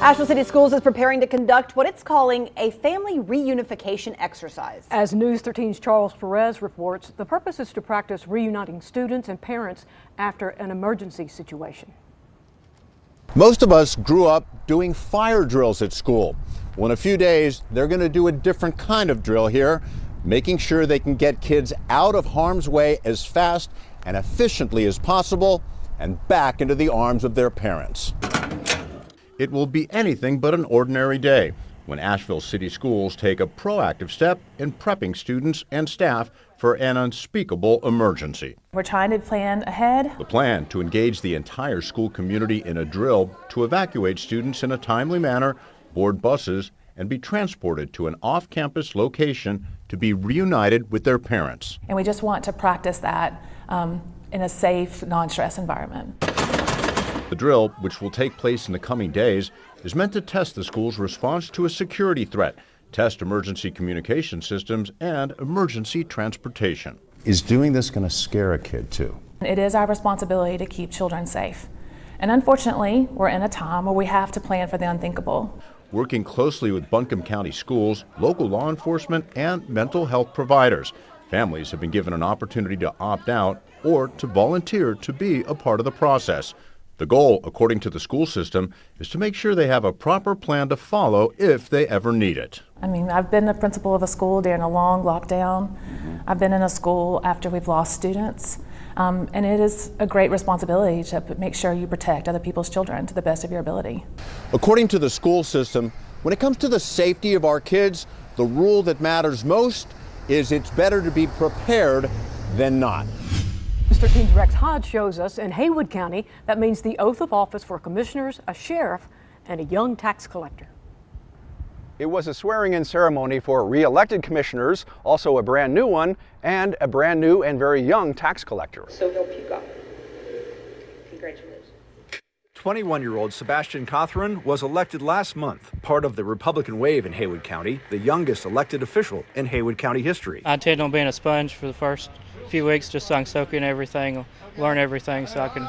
Asheville City Schools is preparing to conduct what it's calling a family reunification exercise. As News 13's Charles Perez reports, the purpose is to practice reuniting students and parents after an emergency situation. Most of us grew up doing fire drills at school. Well, in a few days, they're going to do a different kind of drill here, making sure they can get kids out of harm's way as fast and efficiently as possible and back into the arms of their parents. It will be anything but an ordinary day when Asheville City Schools take a proactive step in prepping students and staff for an unspeakable emergency. We're trying to plan ahead. The plan to engage the entire school community in a drill to evacuate students in a timely manner, board buses, and be transported to an off-campus location to be reunited with their parents. And we just want to practice that in a safe, non-stress environment. The drill, which will take place in the coming days, is meant to test the school's response to a security threat, test emergency communication systems, and emergency transportation. Is doing this going to scare a kid too? It is our responsibility to keep children safe. And unfortunately, we're in a time where we have to plan for the unthinkable. Working closely with Buncombe County schools, local law enforcement, and mental health providers, families have been given an opportunity to opt out or to volunteer to be a part of the process. The goal, according to the school system, is to make sure they have a proper plan to follow if they ever need it. I mean, I've been the principal of a school during a long lockdown. I've been in a school after we've lost students. And it is a great responsibility to make sure you protect other people's children to the best of your ability. According to the school system, when it comes to the safety of our kids, the rule that matters most is it's better to be prepared than not. News 13's Rex Hodge shows us in Haywood County, that means the oath of office for commissioners, a sheriff, and a young tax collector. It was a swearing-in ceremony for re-elected commissioners, also a brand new one, and a brand new and very young tax collector. So help you God. Congratulations. 21-year-old Sebastian Cothran was elected last month, part of the Republican wave in Haywood County, the youngest elected official in Haywood County history. I intend on being a sponge for the first few weeks, just so I can soak in everything, learn everything, so I can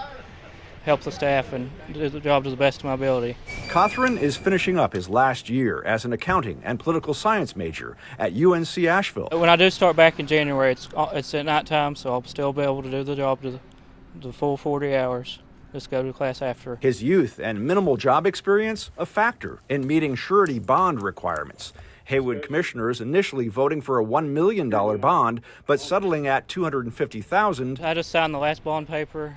help the staff and do the job to the best of my ability. Cothran is finishing up his last year as an accounting and political science major at UNC Asheville. When I do start back in January, it's at night time, so I'll still be able to do the job to the full 40 hours. Just go to class after. His youth and minimal job experience, a factor in meeting surety bond requirements. Haywood commissioners initially voting for a $1 million bond, but settling at $250,000. I just signed the last bond paper.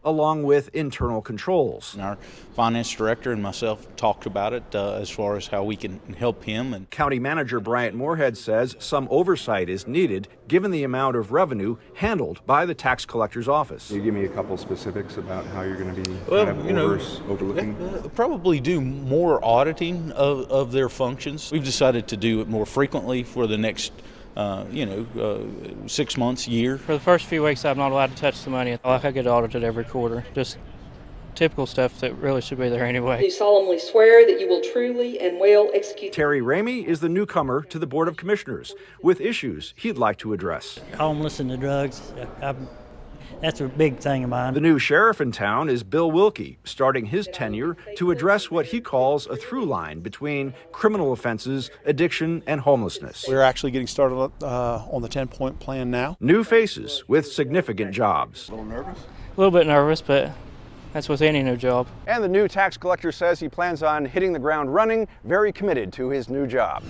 Along with internal controls. Our finance director and myself talked about it as far as how we can help him. And County Manager Bryant Moorhead says some oversight is needed given the amount of revenue handled by the tax collector's office. Can you give me a couple specifics about how you're going to be overlooking? Probably do more auditing of their functions. We've decided to do it more frequently for the next 6 months, year. For the first few weeks, I'm not allowed to touch the money. I get audited every quarter. Just typical stuff that really should be there anyway. Do you solemnly swear that you will truly and well execute? Terry Ramey is the newcomer to the Board of Commissioners with issues he'd like to address. Homeless and the drugs. That's a big thing of mine. The new sheriff in town is Bill Wilkie, starting his tenure to address what he calls a through line between criminal offenses, addiction, and homelessness. We're actually getting started on the 10-point plan now. New faces with significant jobs. A little nervous? A little bit nervous, but that's with any new job. And the new tax collector says he plans on hitting the ground running, very committed to his new job.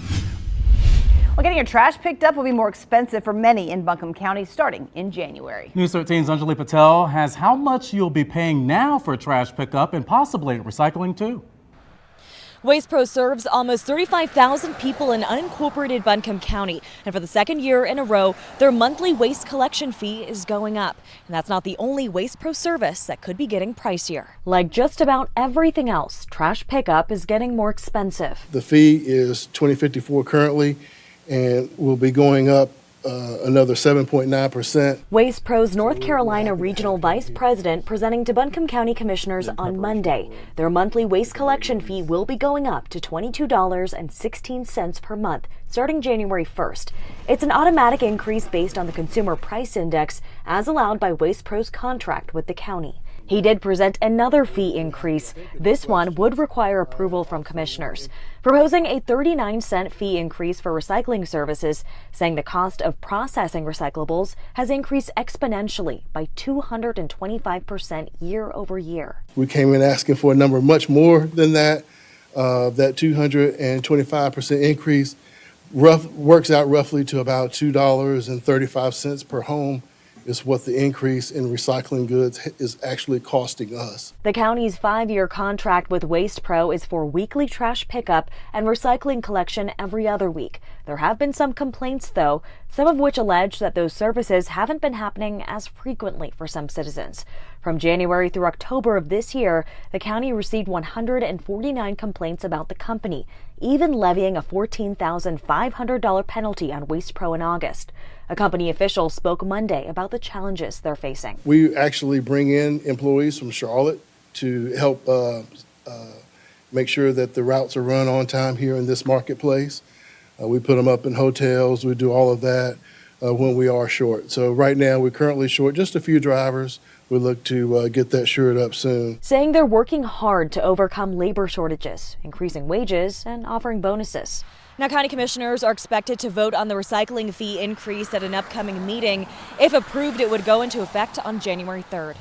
Well, getting your trash picked up will be more expensive for many in Buncombe County starting in January. News 13's Anjali Patel has how much you'll be paying now for trash pickup and possibly recycling too. Waste Pro serves almost 35,000 people in unincorporated Buncombe County, and for the second year in a row, their monthly waste collection fee is going up. And that's not the only Waste Pro service that could be getting pricier. Like just about everything else, trash pickup is getting more expensive. The fee is $20.54 currently, and will be going up another 7.9%. Waste Pro's North Carolina Regional Vice President presenting to Buncombe County Commissioners on Monday. Their monthly waste collection fee will be going up to $22.16 per month, starting January 1st. It's an automatic increase based on the Consumer Price Index, as allowed by Waste Pro's contract with the county. He did present another fee increase. This one would require approval from commissioners, proposing a 39-cent fee increase for recycling services, saying the cost of processing recyclables has increased exponentially by 225% year over year. We came in asking for a number much more than that. That 225% increase works out roughly to about $2.35 per home is what the increase in recycling goods is actually costing us. The county's 5-year contract with Waste Pro is for weekly trash pickup and recycling collection every other week. There have been some complaints, though, some of which allege that those services haven't been happening as frequently for some citizens. From January through October of this year, the county received 149 complaints about the company, even levying a $14,500 penalty on Waste Pro in August. A company official spoke Monday about the challenges they're facing. We actually bring in employees from Charlotte to help make sure that the routes are run on time here in this marketplace. We put them up in hotels. We do all of that when we are short. So right now we're currently short just a few drivers. We look to get that shored up soon. Saying they're working hard to overcome labor shortages, increasing wages, and offering bonuses. Now, county commissioners are expected to vote on the recycling fee increase at an upcoming meeting. If approved, it would go into effect on January 3rd.